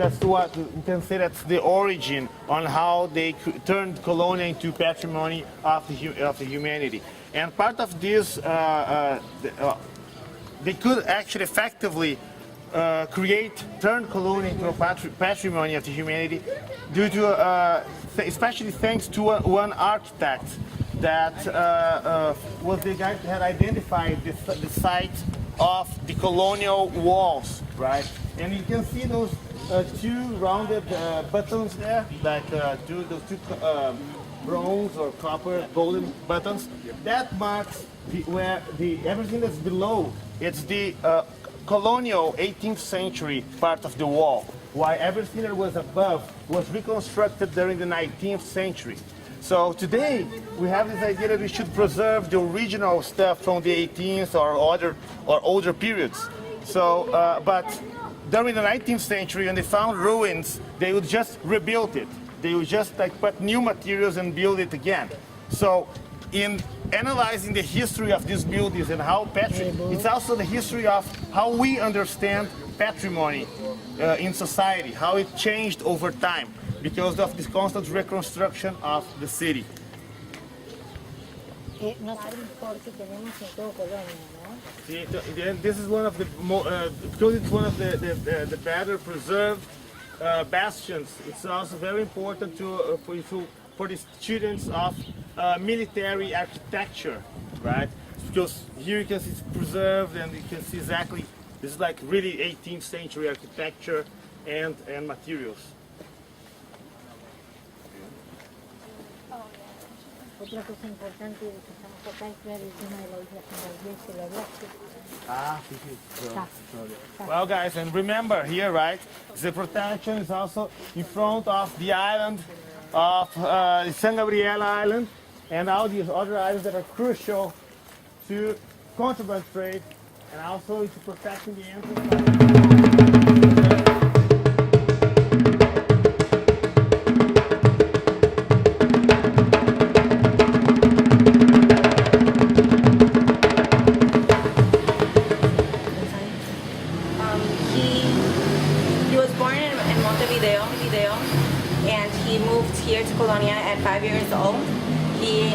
that's what we can say that's the origin on how they turned Colonia into patrimony of the humanity. And part of this, they could actually effectively turn Colonia into a patrimony of the humanity due to, especially thanks to one architect that was the guy that had identified the site of the colonial walls, right? And you can see those two rounded buttons there, like those two bronze or copper golden buttons. That marks everything that's below. It's the colonial 18th century part of the wall, while everything that was above was reconstructed during the 19th century. So today we have this idea that we should preserve the original stuff from the 18th or older periods. So, but during the 19th century, when they found ruins, they would just rebuild it. They would just like put new materials and build it again. So, in analyzing the history of these buildings and how it's also the history of how we understand patrimony in society, how it changed over time because of this constant reconstruction of the city. This is one of the because it's one of the better preserved bastions. It's also very important for the students of military architecture, right? Because here you can see it's preserved and you can see exactly, this is like really 18th century architecture and materials. Otra cosa importante que estamos acá es ver el tema de la isla San Gabriel. Well, guys, and remember here, right, the protection is also in front of the island of San Gabriel Island and all these other islands that are crucial to contraband trade and also to protecting the entrance. He was born in Montevideo, and he moved here to Colonia at 5 years old. He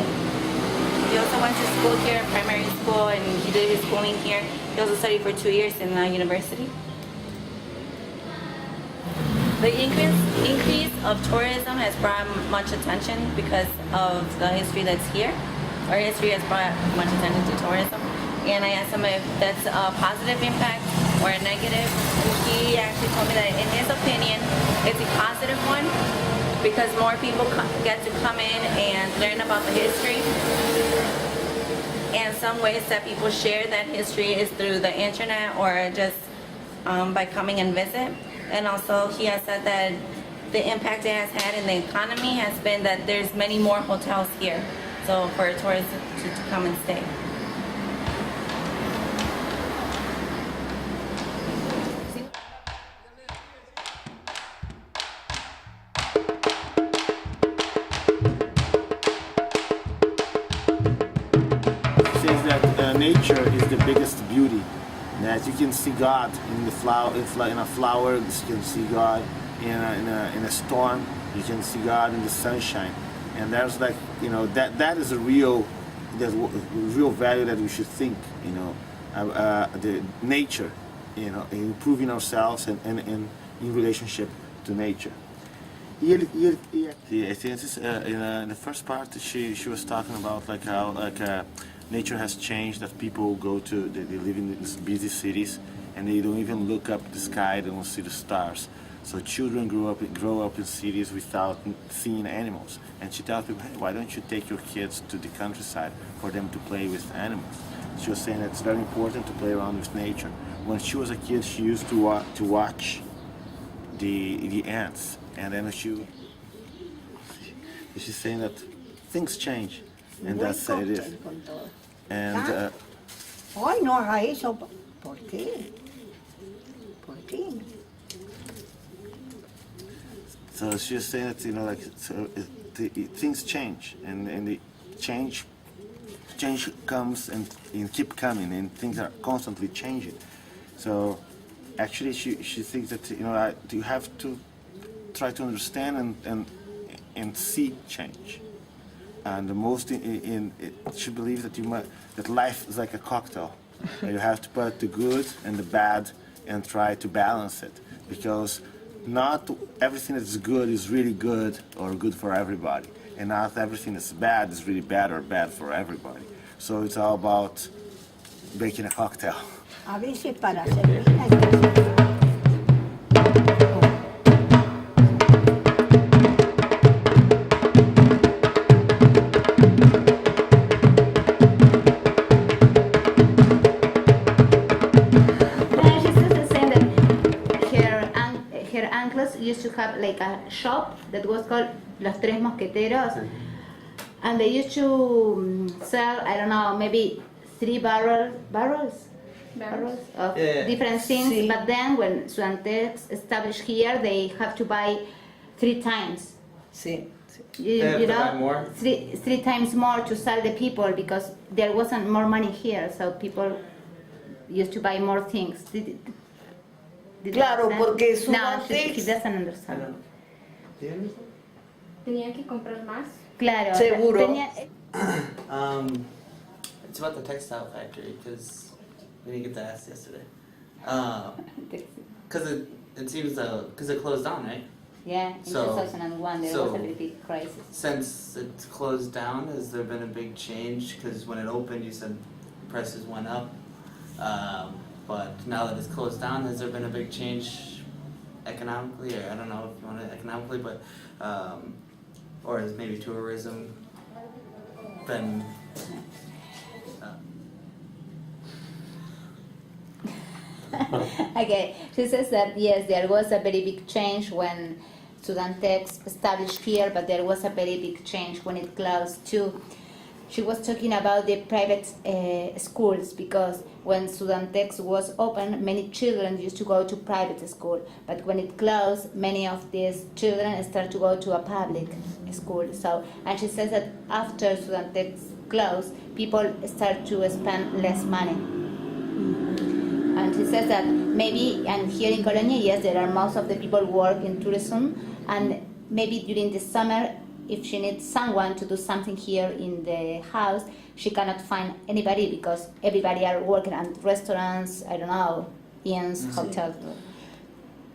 also went to school here, primary school, and he did his schooling here. He also studied for 2 years in the university. The increase of tourism has brought much attention because of the history that's here. Our history has brought much attention to tourism. And I asked him if that's a positive impact or a negative. He actually told me that in his opinion, it's a positive one because more people get to come in and learn about the history. And some ways that people share that history is through the internet or just by coming and visit. And also he has said that the impact it has had in the economy has been that there's many more hotels here. So for tourists to come and stay. Says that nature is the biggest beauty. That you can see God in the flower, in a flower. You can see God in a storm. You can see God in the sunshine. And there's like, you know, that is a real value that we should think, you know, the nature, you know, improving ourselves and in relationship to nature. I think this, in the first part she was talking about like how nature has changed, that people they live in these busy cities and they don't even look up the sky, they don't see the stars. So children grow up in cities without seeing animals. And she tells people, hey, why don't you take your kids to the countryside for them to play with animals? She was saying that it's very important to play around with nature. When she was a kid, she used to watch the ants. And then she's saying that things change. And that's how it is. And Ay, no haga eso. ¿Por qué? ¿Por qué? so she was saying that, you know, like things change, and the change comes and keep coming, and things are constantly changing. So actually she thinks that you have to try to understand and see change. And the most she believes that that life is like a cocktail. You have to put the good and the bad and try to balance it, because not everything that's good is really good or good for everybody, and not everything that's bad is really bad or bad for everybody. So it's all about making a cocktail. A veces para servir hay que hacer. She's just saying that her uncles used to have like a shop that was called Los Tres Mosqueteros, and they used to sell, I don't know, maybe 3 barrels of Yeah. different things. Sí. But then when Sudantex established here, they have to buy 3 times. Sí. You, They have you to know, buy more? three times more to sell the people, because there wasn't more money here, so people used to buy more things. Did you Claro, understand? porque No, Sudantex- he doesn't I understand. don't know. Do you understand? Tenían que comprar más. Claro. Seguro. It's about the textile factory, because we didn't get to ask yesterday. Because it seems because it closed down, right? Yeah, in So- 2001 there was a very big crisis. Since it's closed down, has there been a big change? Because when it opened, you said prices went up. But now that it's closed down, has there been a big change economically? Or I don't know if you want it economically, but or has maybe tourism been? Okay, she says that yes, there was a very big change when Sudantex established here, but there was a very big change when it closed too. She was talking about the private schools, because when Sudantex was open, many children used to go to private school, but when it closed, many of these children start to go to a public school. So, and she says that after Sudantex closed, people start to spend less money. And she says that maybe, and here in Colonia, yes, there are most of the people work in tourism, and maybe during the summer, if she needs someone to do something here in the house, she cannot find anybody, because everybody are working at restaurants, I don't know, inns, hotels.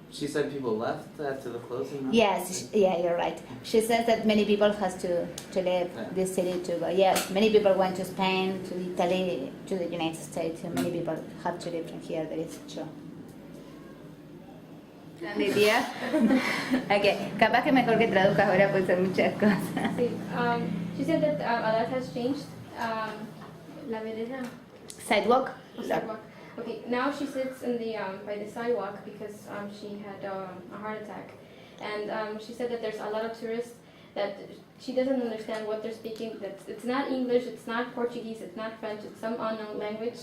She said people left after the closing. no? Yes, yeah, you're right. She says that many people has to leave Yeah. this city to go. Yes, many people went to Spain, to Italy, to the United States. And many people have to leave from here. That is true. ¿Entendía? Ok, capaz que mejor que traduzcas ahora, pues son muchas cosas. Sí. She said that a lot has changed. La vereda. Sidewalk. or sidewalk. Okay, now she sits in the by the sidewalk because she had a heart attack, and she said that there's a lot of tourists that she doesn't understand what they're speaking. That it's not English, it's not Portuguese, it's not French, it's some unknown language.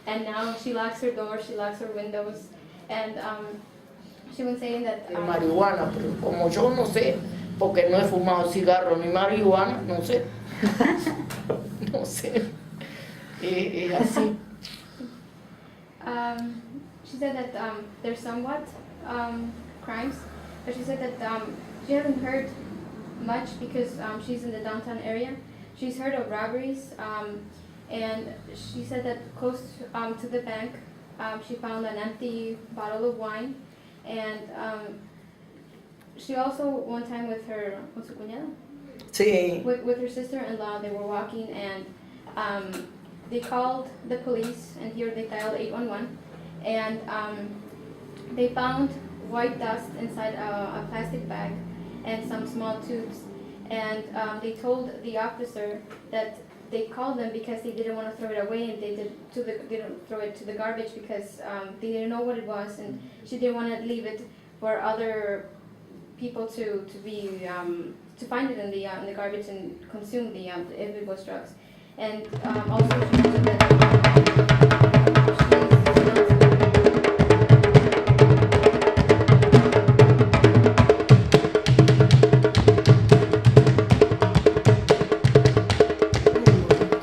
And now she locks her doors, she locks her windows, and she was saying that. De marihuana, pero como yo no sé, porque no he fumado cigarro ni marihuana, no sé. No sé. Es así. She said that there's somewhat crimes, but she said that she hasn't heard much because she's in the downtown area. She's heard of robberies, and she said that close to the bank, she found an empty bottle of wine, and she also one time with her Sí. with her sister-in-law, they were walking and they called the police, and here they dialed 811, and they found white dust inside a plastic bag and some small tubes, and they told the officer that they called them because they didn't want to throw it away, and they didn't throw it to the garbage because they didn't know what it was, and she didn't want to leave it for other people to to find it in the garbage and consume if it was drugs. And also she mentioned that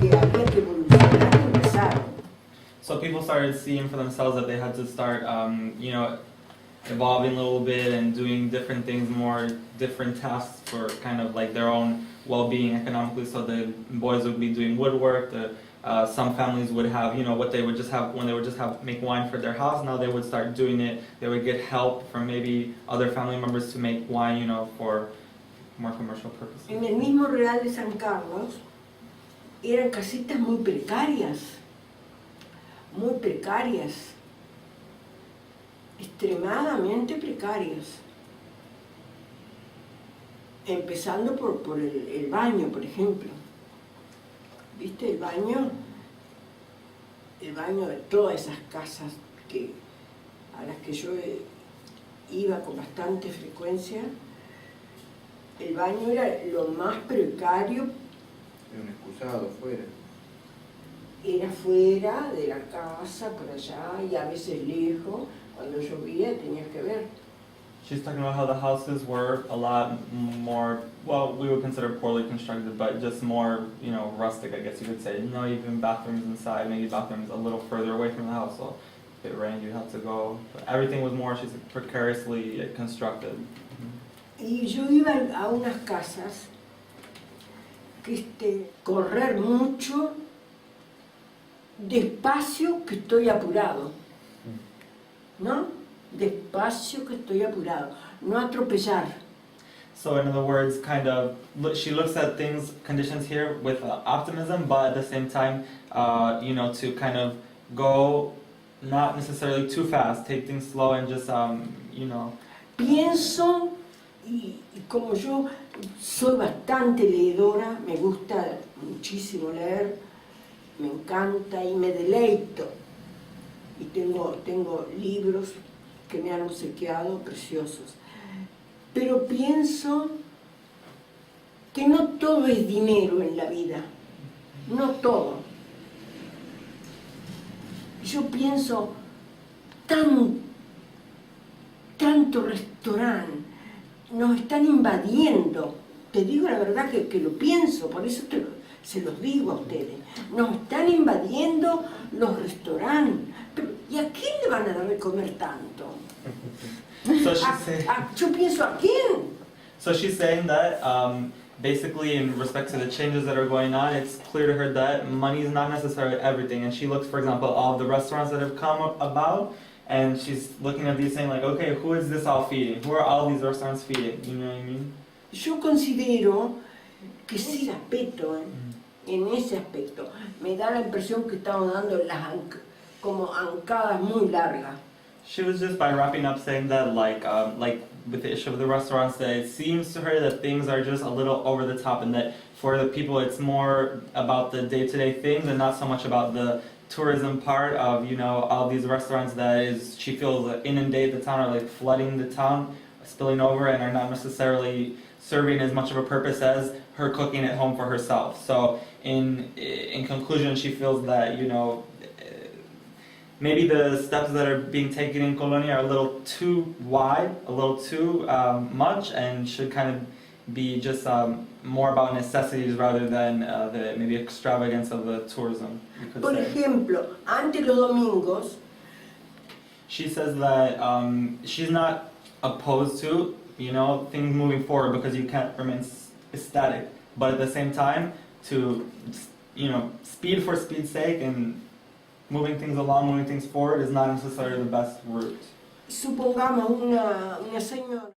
Que había que evolucionar y empezar. So people started seeing for themselves that they had to start you know, evolving a little bit and doing different things, more different tasks for kind of like their own well-being economically. So the boys would be doing woodwork. Some families would have, you know, what they would just have when they would just have make wine for their house. Now they would start doing it. They would get help from maybe other family members to make wine, you know, for more commercial purposes. En el mismo Real de San Carlos eran casitas muy precarias, extremadamente precarias. Empezando por el baño, por ejemplo. ¿Viste el baño? El baño de todas esas casas a las que yo iba con bastante frecuencia. El baño era lo más precario. Era un excusado fuera. Era fuera de la casa, por allá, y a veces lejos. Cuando llovía tenías que ver. She's talking about how the houses were a lot more, well, we would consider poorly constructed, but just more, you know, rustic, I guess you could say. No even bathrooms inside, maybe bathrooms a little further away from the house, so if it rained, you had to go. But everything was more, she's precariously constructed. Y yo iba a unas casas que correr mucho, despacio que estoy apurado, ¿no? Despacio que estoy apurado, no atropellar. So in other words, kind of, she looks at things, conditions here with optimism, but at the same time, you know, to kind of go not necessarily too fast, take things slow and just, you know. Pienso, y como yo soy bastante leedora, me gusta muchísimo leer, me encanta y me deleito. Y tengo libros que me han obsequiado preciosos. Pero pienso que no todo es dinero en la vida, no todo. Yo pienso tanto restaurante, nos están invadiendo. Te digo la verdad que lo pienso, por eso se los digo a ustedes. Nos están invadiendo los restaurantes. ¿Y a quién le van a dar de comer tanto? So she's saying, Yo pienso, ¿a quién? so she's saying that basically in respect to the changes that are going on, it's clear to her that money is not necessarily everything. And she looks, for example, all of the restaurants that have come about, and she's looking at these saying like, okay, who is this all feeding? Who are all these restaurants feeding? You know what I mean? Yo considero que sí respeto, en ese aspecto. Me da la impresión que estamos dando como ancadas muy largas. She was just by wrapping up saying that like with the issue of the restaurants, that it seems to her that things are just a little over the top, and that for the people it's more about the day-to-day things and not so much about the tourism part of, you know, all these restaurants that she feels inundate the town or like flooding the town, spilling over, and are not necessarily serving as much of a purpose as her cooking at home for herself. So in conclusion, she feels that, you know, maybe the steps that are being taken in Colonia are a little too wide, a little too much, and should kind of be just more about necessities rather than the maybe extravagance of the tourism, you could Por say. ejemplo, antes los domingos, She says that she's not opposed to, you know, things moving forward because you can't remain static, but at the same time, to, you know, speed for speed's sake and moving things along, moving things forward is not necessarily the best route. supongamos una señora